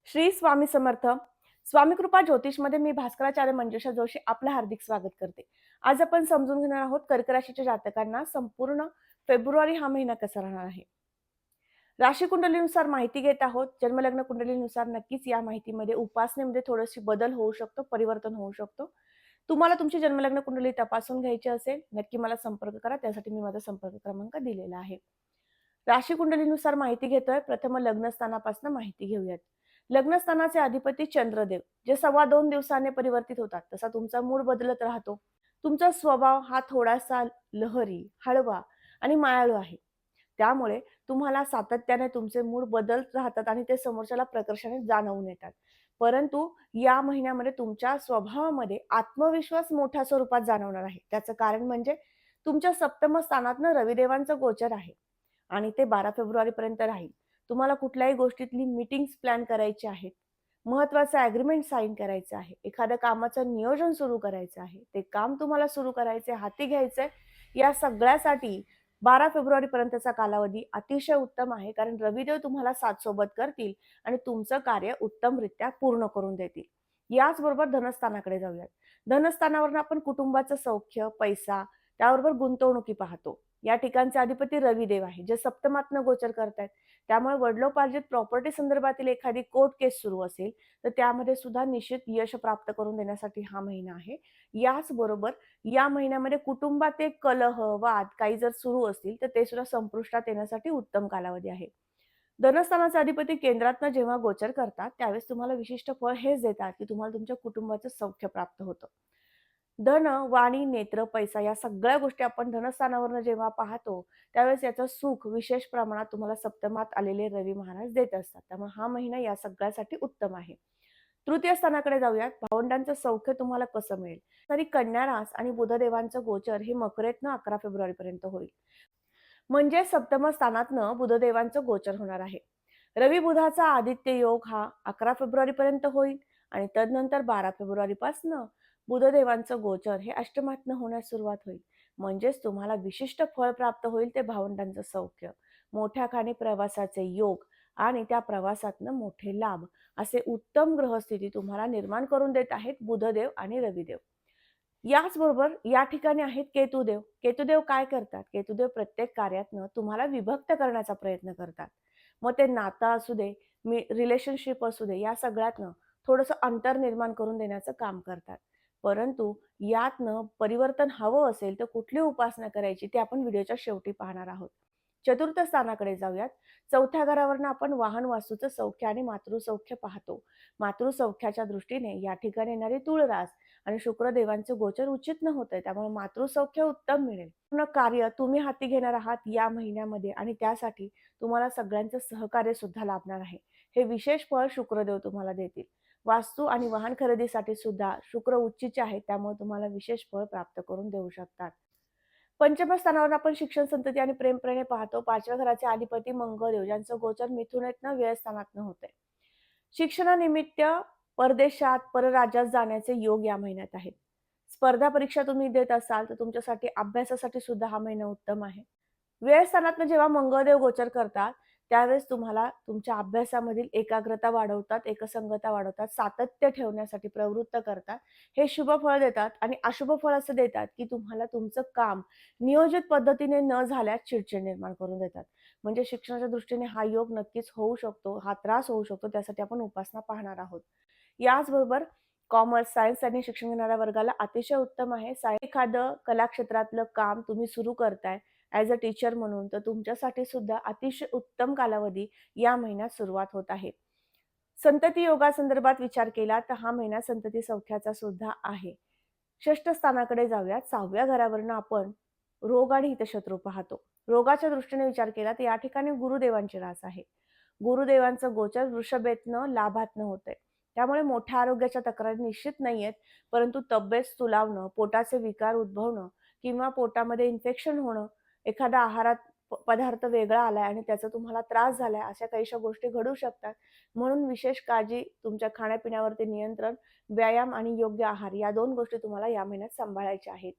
श्री स्वामी समर्थ. स्वामी कृपा ज्योतिषमध्ये मी भास्कराचार्य मंजुषा जोशी आपलं हार्दिक स्वागत करते. आज आपण समजून घेणार आहोत कर्क राशीच्या जातकांना संपूर्ण फेब्रुवारी हा महिना कसा राहणार आहे. राशी कुंडलीनुसार माहिती घेत आहोत. जन्मलग्न कुंडलीनुसार नक्कीच या माहितीमध्ये उपासनेमध्ये थोडीशी बदल होऊ शकतो, परिवर्तन होऊ शकतो. तुम्हाला तुमची जन्मलग्न कुंडली तपासून घ्यायची असेल, नक्की मला संपर्क करा. त्यासाठी मी माझा संपर्क क्रमांक दिलेला आहे. राशी कुंडलीनुसार माहिती घेतोय. प्रथम लग्नस्थानापासून माहिती घेऊयात. लग्नस्थानाचे अधिपती चंद्रदेव जे 2.25 दिवसाने परिवर्तित होतात. तसा तुमचा मूड बदलत राहतो. तुमचा स्वभाव हा थोडासा लहरी, हळवा आणि मायाळू आहे. त्यामुळे तुम्हाला सातत्याने तुमचे मूड बदलत राहतात आणि ते समोरच्याला प्रकर्षाने जाणवून येतात. परंतु या महिन्यामध्ये तुमच्या स्वभावामध्ये आत्मविश्वास मोठ्या स्वरूपात जाणवणार आहे. त्याचं कारण म्हणजे तुमच्या सप्तम स्थानातनं रविदेवांचं गोचर आहे आणि ते 12 फेब्रुवारीपर्यंत राहील. तुम्हाला कुठल्याही गोष्टीतली मीटिंग्स प्लॅन करायची आहेत. महत्त्वाचं ॲग्रीमेंट साइन करायचं आहे. एखाद्या कामाचं नियोजन सुरू करायचं आहे. ते काम तुम्हाला सुरू करायचे, हाती घ्यायचंय. या सगळ्यासाठी 12 फेब्रुवारीपर्यंतचा कालावधी अतिशय उत्तम आहे. कारण रविदेव तुम्हाला साथ सोबत करतील आणि तुमचं कार्य उत्तमरित्या पूर्ण करून देतील. याचबरोबर धनस्थानाकडे जाऊयात. धनस्थानावरून आपण कुटुंबाचं सौख्य, पैसा, त्याबरोबर गुंतवणुकी पाहतो. या ठिकाणचे अधिपती रविदेव आहे, जे सप्तमातनं गोचर करतायत. त्यामुळे वडिलोपार्जित प्रॉपर्टी संदर्भातील एखादी कोर्ट केस सुरू असेल, तर त्यामध्ये सुद्धा निश्चित यश प्राप्त करून देण्यासाठी हा महिना आहे. याचबरोबर या महिन्यामध्ये कुटुंबात एक कलह, वाद काही जर सुरू असतील, तर ते सुद्धा संपुष्टात येण्यासाठी उत्तम कालावधी आहे. धनस्थानाचे अधिपती केंद्रातनं जेव्हा गोचर करतात, त्यावेळेस तुम्हाला विशिष्ट फळ हेच देतात, की तुम्हाला तुमच्या कुटुंबाचं सौख्य प्राप्त होतं. धन, वाणी, नेत्र, पैसा या सगळ्या गोष्टी आपण धनस्थानावरून जेव्हा पाहतो, त्यावेळेस याचं सुख विशेष प्रमाणात तुम्हाला सप्तमात आलेले रवी महाराज देत असतात. त्यामुळे हा महिना या सगळ्यासाठी उत्तम आहे. तृतीय स्थानाकडे जाऊयात. भावंडांचं सौख्य तुम्हाला कसं मिळेल? तरी कन्या रास आणि बुधदेवांचं गोचर हे मकरेतनं 11 फेब्रुवारीपर्यंत होईल. म्हणजे सप्तम स्थानातनं बुधदेवांचं गोचर होणार आहे. रवी बुधाचा आदित्य योग हा 11 फेब्रुवारीपर्यंत होईल आणि तदनंतर 12 फेब्रुवारीपासनं बुधदेवांचं गोचर हे अष्टमातनं होण्यास सुरुवात होईल. म्हणजेच तुम्हाला विशिष्ट फळ प्राप्त होईल ते भावंडांचं सौख्य, मोठ्या खाणी प्रवासाचे योग आणि त्या प्रवासातनं मोठे लाभ असे उत्तम ग्रहस्थिती तुम्हाला निर्माण करून देत आहेत बुधदेव आणि रविदेव. याचबरोबर या ठिकाणी आहेत केतुदेव. केतुदेव काय करतात? केतुदेव प्रत्येक कार्यातनं तुम्हाला विभक्त करण्याचा प्रयत्न करतात. मग ते नातं असू दे, रिलेशनशिप असू दे, या सगळ्यातनं थोडंसं अंतर निर्माण करून देण्याचं काम करतात. परंतु यातनं परिवर्तन हवं असेल तर कुठली उपासना करायची ते आपण व्हिडिओच्या शेवटी पाहणार आहोत. चतुर्थ स्थानाकडे जाऊयात. चौथ्या घरावरनं आपण वाहन वास्तूचं सौख्य आणि मातृसौख्य पाहतो. मातृसौख्याच्या दृष्टीने या ठिकाणी येणारी तुळ रास आणि शुक्रदेवांचे गोचर उचित न होतंय. त्यामुळे मातृसौख्य उत्तम मिळेल. पूर्ण कार्य तुम्ही हाती घेणार आहात या महिन्यामध्ये आणि त्यासाठी तुम्हाला सगळ्यांचं सहकार्य सुद्धा लाभणार आहे. हे विशेष फळ शुक्रदेव तुम्हाला देतील. वास्तू आणि वाहन खरेदीसाठी सुद्धा शुक्र उच्चीचे आहेत. त्यामुळे तुम्हाला विशेष फळ प्राप्त करून देऊ शकतात. पंचम स्थानावर आपण शिक्षण, संतती आणि प्रेम पाहतो. 5व्या घराचे अधिपती मंगळदेव ज्यांचं गोचर मिथुनेतनं व्ययस्थानातनं होतंय. शिक्षणानिमित्त परदेशात, परराज्यात जाण्याचे योग या महिन्यात आहेत. स्पर्धा परीक्षा तुम्ही देत असाल, तर तुमच्यासाठी अभ्यासासाठी सुद्धा हा महिना उत्तम आहे. व्ययस्थानातनं जेव्हा मंगळदेव गोचर करतात, त्यावेळेस तुम्हाला तुमच्या अभ्यासामधील एकाग्रता वाढवतात, एकसंगता वाढवतात, सातत्य ठेवण्यासाठी प्रवृत्त करतात. हे शुभ फळ देतात आणि अशुभ फळ असं देतात, की तुम्हाला तुमचं काम नियोजित पद्धतीने न झाल्यास चिडचिड निर्माण करून देतात. म्हणजे शिक्षणाच्या दृष्टीने हा योग नक्कीच होऊ शकतो, हा त्रास होऊ शकतो. त्यासाठी आपण उपासना पाहणार आहोत. याचबरोबर कॉमर्स, सायन्स आणि शिक्षण घेणाऱ्या वर्गाला अतिशय उत्तम आहे. एखादं कला क्षेत्रातलं काम तुम्ही सुरू करताय ॲज अ टीचर म्हणून, तर तुमच्यासाठी सुद्धा अतिशय उत्तम कालावधी या महिन्यात सुरुवात होत आहे. संतती योगासंदर्भात विचार केला तर हा महिना संतती सौख्याचा सुद्धा आहे. षष्ठ स्थानाकडे जाऊयात. 6व्या घरावरनं आपण रोग आणि हितशत्रू पाहतो. रोगाच्या दृष्टीने विचार केला तर या ठिकाणी गुरुदेवांची रास आहे. गुरुदेवांचं गोचर वृषभेतनं लाभातनं होतंय. त्यामुळे मोठ्या आरोग्याच्या तक्रारी निश्चित नाहीयेत, परंतु तब्येत सुलावणं, पोटाचे विकार उद्भवणं किंवा पोटामध्ये इन्फेक्शन होणं, एखादा आहारात पदार्थ वेगळा आलाय आणि त्याचा तुम्हाला त्रास झालाय, अशा काहीशा गोष्टी घडू शकतात. म्हणून विशेष काळजी तुमच्या खाण्यापिण्यावरती नियंत्रण, व्यायाम आणि योग्य आहार या 2 गोष्टी तुम्हाला या महिन्यात सांभाळायच्या आहेत.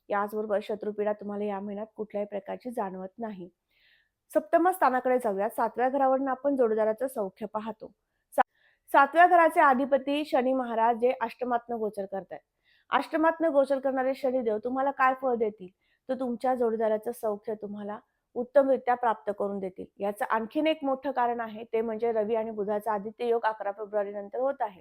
याचबरोबर शत्रुपीडा तुम्हाला या महिन्यात कुठल्याही प्रकारची जाणवत नाही. सप्तम स्थानाकडे जाऊया. 7व्या घरावरून आपण जोडीदाराचं सौख्य पाहतो. 7व्या घराचे अधिपती शनी महाराज जे अष्टमातनं गोचर करतायत. अष्टमातनं गोचर करणारे शनिदेव तुम्हाला काय फळ देतील? तर तुमच्या जोडीदाराचं सौख्य तुम्हाला उत्तमरित्या प्राप्त करून देतील. याचं आणखीन एक मोठं कारण आहे, ते म्हणजे रवी आणि बुधाचा आदित्य योग 11 फेब्रुवारी नंतर होत आहे.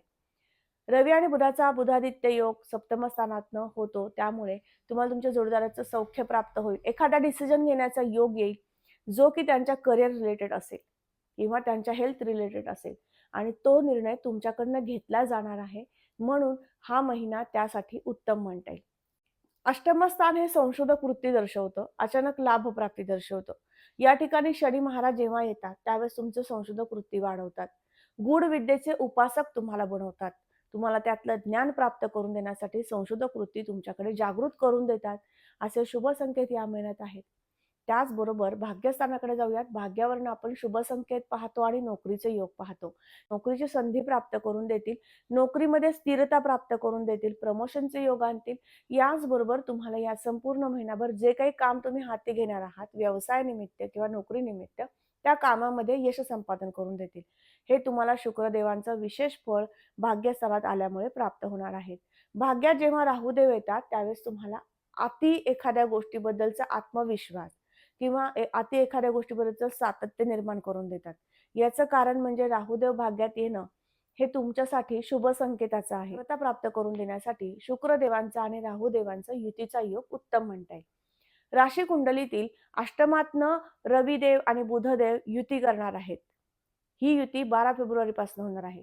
रवी आणि बुधाचा बुधादित्य योग सप्तम स्थानातनं होतो. त्यामुळे तुम्हाला तुमच्या जोडीदाराचं सौख्य प्राप्त होईल. एखादा डिसिजन घेण्याचा योग येईल, जो की त्यांच्या करिअर रिलेटेड असेल किंवा त्यांच्या हेल्थ रिलेटेड असेल आणि तो निर्णय तुमच्याकडनं घेतला जाणार आहे. म्हणून हा महिना त्यासाठी उत्तम म्हणता येईल. अष्टमस्थान हे संशोधक वृत्ती दर्शवतं, अचानक लाभप्राप्ती दर्शवतं. या ठिकाणी शनी महाराज जेव्हा येतात, त्यावेळेस तुमचं संशोधक वृत्ती वाढवतात. गूढ विद्येचे उपासक तुम्हाला बनवतात. तुम्हाला त्यातलं ज्ञान प्राप्त करून देण्यासाठी संशोधक वृत्ती तुमच्याकडे जागृत करून देतात. असे शुभ संकेत या महिन्यात आहेत. त्याचबरोबर भाग्यस्थानाकडे जाऊयात. भाग्यावरून आपण शुभ संकेत पाहतो आणि नोकरीचे योग पाहतो. नोकरीची संधी प्राप्त करून देतील, नोकरीमध्ये स्थिरता प्राप्त करून देतील, प्रमोशनचे योग आणतील. याचबरोबर तुम्हाला या संपूर्ण महिनाभर जे काही काम तुम्ही हाती घेणार आहात, व्यवसायानिमित्त किंवा नोकरीनिमित्त, त्या कामामध्ये यश संपादन करून देतील. हे तुम्हाला शुक्रदेवांचं विशेष फळ भाग्यस्थानात आल्यामुळे प्राप्त होणार आहे. भाग्यात जेव्हा राहुदेव येतात, त्यावेळेस तुम्हाला एखाद्या गोष्टीबद्दलचा आत्मविश्वास किंवा अति एखाद्या गोष्टीबद्दलचं सातत्य निर्माण करून देतात. याचं कारण म्हणजे राहुदेव भाग्यात येणं हे तुमच्यासाठी शुभ संकेताचं आहे. सफलता प्राप्त करून देण्यासाठी शुक्रदेवांचा आणि राहुदेवांचा युतीचा योग उत्तम म्हणता येईल. राशी कुंडलीतील अष्टमातनं रविदेव आणि बुधदेव युती करणार आहेत. ही युती 12 फेब्रुवारीपासून होणार आहे.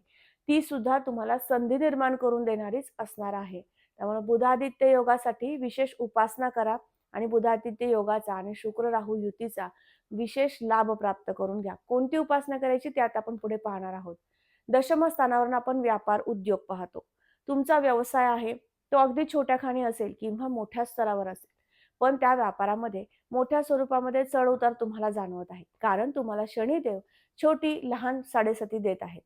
ती सुद्धा तुम्हाला संधी निर्माण करून देणारीच असणार आहे. त्यामुळे बुधादित्य योगासाठी विशेष उपासना करा आणि बुधादित्य योगाचा आणि शुक्र राहू युतीचा विशेष लाभ प्राप्त करून घ्या. कोणती उपासना करायची त्यात आपण पुढे पाहणार आहोत. दशम स्थानावरून आपण व्यापार उद्योग पाहतो. तुमचा व्यवसाय आहे तो अगदी छोट्या खाणी असेल किंवा मोठ्या स्तरावर असेल, पण त्या व्यापारामध्ये मोठ्या स्वरूपामध्ये चढ उतार तुम्हाला जाणवत आहेत. कारण तुम्हाला शनिदेव छोटी लहान साडेसती देत आहेत.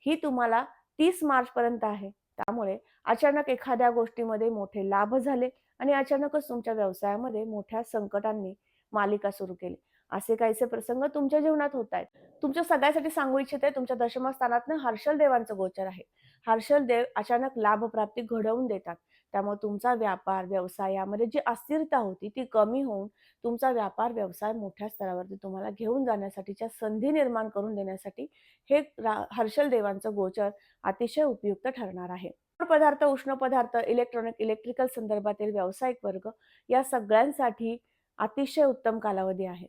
ही तुम्हाला 30 मार्च पर्यंत आहे. त्यामुळे अचानक एखाद्या गोष्टीमध्ये मोठे लाभ झाले आणि अचानकच तुमच्या व्यवसायामध्ये मोठ्या संकटांनी मालिका सुरू केली. असे काहीसे प्रसंग तुमच्या जीवनात होत आहेत. तुमच्या सगळ्यासाठी सांगू इच्छिते, तुमच्या दशम स्थानातनं हर्षल देवांचं गोचर आहे. हर्षल देव अचानक लाभप्राप्ती घडवून देतात. त्यामुळे तुमचा व्यापार, व्यवसाय यामध्ये जी अस्थिरता होती ती कमी होऊन तुमचा व्यापार, व्यवसाय मोठ्या स्तरावरती तुम्हाला घेऊन जाण्यासाठीच्या संधी निर्माण करून देण्यासाठी हे हर्षल देवांचं गोचर अतिशय उपयुक्त ठरणार आहे. गोड पदार्थ, उष्ण पदार्थ, इलेक्ट्रिकल संदर्भातील व्यावसायिक वर्ग या सगळ्यांसाठी अतिशय उत्तम कालावधी आहे.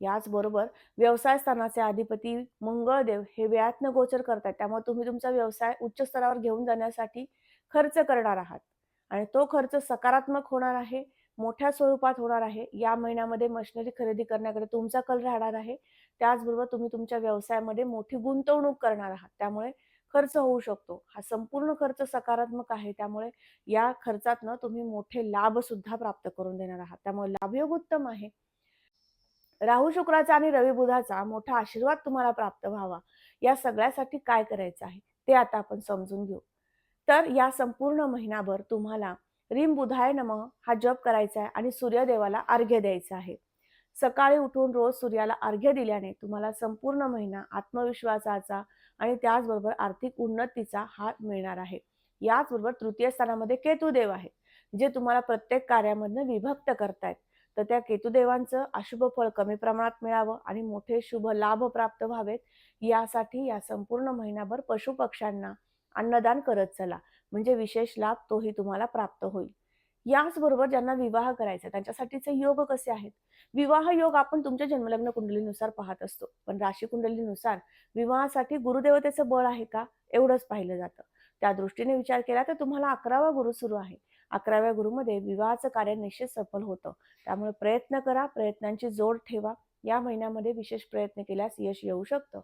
याचबरोबर व्यवसाय स्थानाचे अधिपती मंगळदेव हे व्ययातनं गोचर करतात. त्यामुळे तुम्ही तुमचा व्यवसाय उच्च स्तरावर घेऊन जाण्यासाठी खर्च करणार आहात आणि तो खर्च सकारात्मक होणार आहे, मोठ्या स्वरूपात होणार आहे. या महिन्यामध्ये मशिनरी खरेदी करण्याकडे तुमचा कल राहणार आहे. त्याचबरोबर तुम्ही तुमच्या व्यवसायामध्ये मोठी गुंतवणूक करणार आहात. त्यामुळे खर्च होऊ शकतो. हा संपूर्ण खर्च सकारात्मक आहे. त्यामुळे या खर्चातनं तुम्ही मोठे लाभ सुद्धा प्राप्त करून देणार आहात. त्यामुळे लाभयोग उत्तम आहे. राहू शुक्राचा आणि रवी बुधाचा मोठा आशीर्वाद तुम्हाला प्राप्त व्हावा, या सगळ्यासाठी काय करायचं आहे ते आता आपण समजून घेऊ. तर या संपूर्ण महिनाभर तुम्हाला रीम बुधाय नमः हा जप करायचा आहे आणि सूर्यदेवाला अर्घ्य द्यायचं आहे. सकाळी उठून रोज सूर्याला अर्घ्य दिल्याने तुम्हाला संपूर्ण महिना आत्मविश्वासाचा आणि त्याचबरोबर आर्थिक उन्नतीचा हात मिळणार आहे. याचबरोबर तृतीय स्थानामध्ये केतुदेव आहे, जे तुम्हाला प्रत्येक कार्यामधनं विभक्त करतायत. तर त्या केतुदेवांचं अशुभ फळ कमी प्रमाणात मिळावं आणि मोठे शुभ लाभ प्राप्त व्हावेत, यासाठी या संपूर्ण महिनाभर पशुपक्ष्यांना अन्नदान करत चला. म्हणजे विशेष लाभ तोही तुम्हाला प्राप्त होईल. याचबरोबर ज्यांना विवाह करायचा त्यांच्यासाठीचे योग कसे आहेत? विवाह योग आपण तुमच्या जन्मलग्न कुंडलीनुसार पाहत असतो. पण राशी कुंडलीनुसार विवाहासाठी गुरुदेवतेचं बळ आहे का? एवढंच पाहिलं जातं. त्या दृष्टीने विचार केला तर तुम्हाला 11वा गुरु सुरू आहे. 11व्या गुरुमध्ये विवाहाचं कार्य निश्चित सफल होतं. त्यामुळे प्रयत्न करा, प्रयत्नांची जोड ठेवा. या महिन्यामध्ये विशेष प्रयत्न केल्यास यश येऊ शकतं.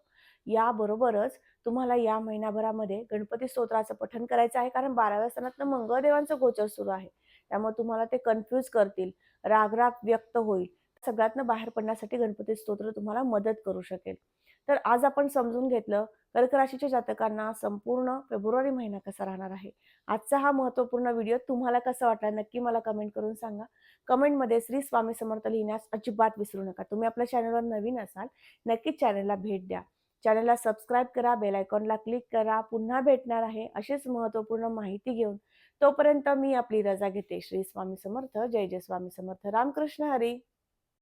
याबरोबरच तुम्हाला या महिनाभरामध्ये गणपती स्तोत्राचं पठण करायचं आहे, कारण 12व्या स्थानातनं मंगळदेवांचं गोचर सुरू आहे. त्यामुळे तुम्हाला ते कन्फ्यूज करतील, रागराग व्यक्त होईल. सगळ्यातनं बाहेर पडण्यासाठी गणपती स्तोत्र तुम्हाला मदत करू शकेल. तर आज आपण समजून घेतलं कर्क राशीच्या जातकांना संपूर्ण फेब्रुवारी महिना कसा राहणार आहे. आजचा हा महत्त्वपूर्ण व्हिडिओ तुम्हाला कसा वाटला नक्की मला कमेंट करून सांगा. कमेंटमध्ये श्री स्वामी समर्थ लिहिण्यास अजिबात विसरू नका. तुम्ही आपल्या चॅनलवर नवीन असाल, नक्कीच चॅनलला भेट द्या. चॅनलला सबस्क्राईब करा, बेल आयकॉनला क्लिक करा. पुन्हा भेटणार आहे अशीच महत्त्वपूर्ण माहिती घेऊन. तोपर्यंत मी आपली रजा घेते. श्री स्वामी समर्थ. जय जय स्वामी समर्थ. रामकृष्ण हरी.